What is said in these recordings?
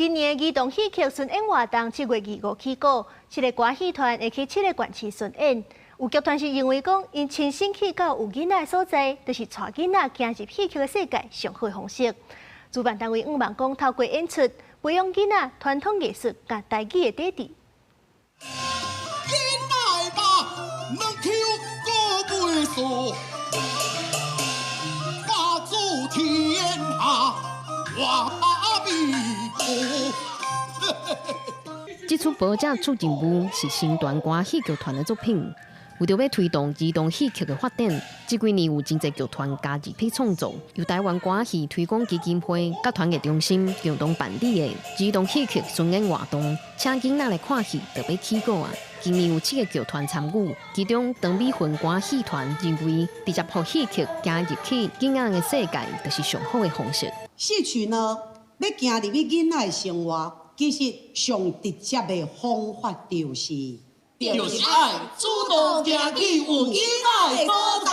今年兒童戲劇巡演活動7月25起稿，7個歌戲團會去7個縣市巡演。有劇團是認為講，因親身去到有囡仔的所在，就是帶囡仔走入戲劇的世界上好的方式。主辦單位希望講，透過演出培養囡仔傳統藝術甲台語的底蘊。這出保者出任務是新團歌戲劇團的作品，為着要推動兒童戲劇的發展，這幾年有真濟劇團加入去創作。由台灣歌戲推廣基金會甲團結中心共同辦理的兒童戲劇巡演活動，請囡仔來看戲，特別起稿啊！今年有7個劇團參與，其中長美分歌戲團認為，直接讓戲劇加入去囡仔的世界，就是上好的方式。戲曲呢，要行入去囡仔的生活。其實上直接的方法就是愛主動行去有囡仔的所在。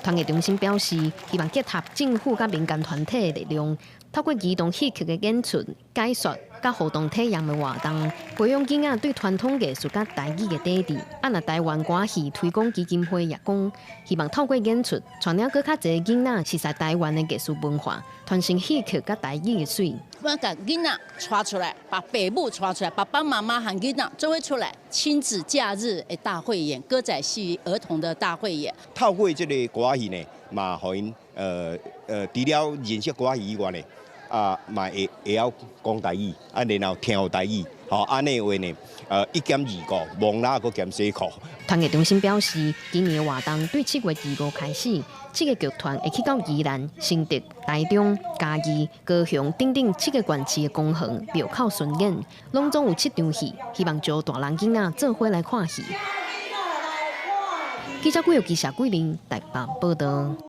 團結中心表示，希望結合政府甲民間團體的力量，透過兒童戲劇的演出、解說甲互動體驗的活動，培養囡仔對傳統藝術甲台語的底蘊。若台灣歌戲推廣基金會也講，希望透過演出，傳了更較儕囡仔熟悉台灣的藝術文化，傳承戲劇甲台語的水。我把囡仔帶出來，把父母帶出來，爸爸媽媽和囡仔做伙出來，親子假日的大匯演，歌仔戲兒童的大匯演。透過這個歌戲呢，嘛，互因除了認識歌戲以外呢，嘛會曉講台語，然後聽台語，安尼話呢，1減2個，忘啦佫減4個。團結中心表示，今年的活動對7月25開始，7個劇團會去到宜蘭、新竹、台中、嘉義、高雄等7個縣市的公園廟口巡演，攏總有7場戲，希望招大人囡仔做伙來看戲。記者貴由記者桂林台北報道。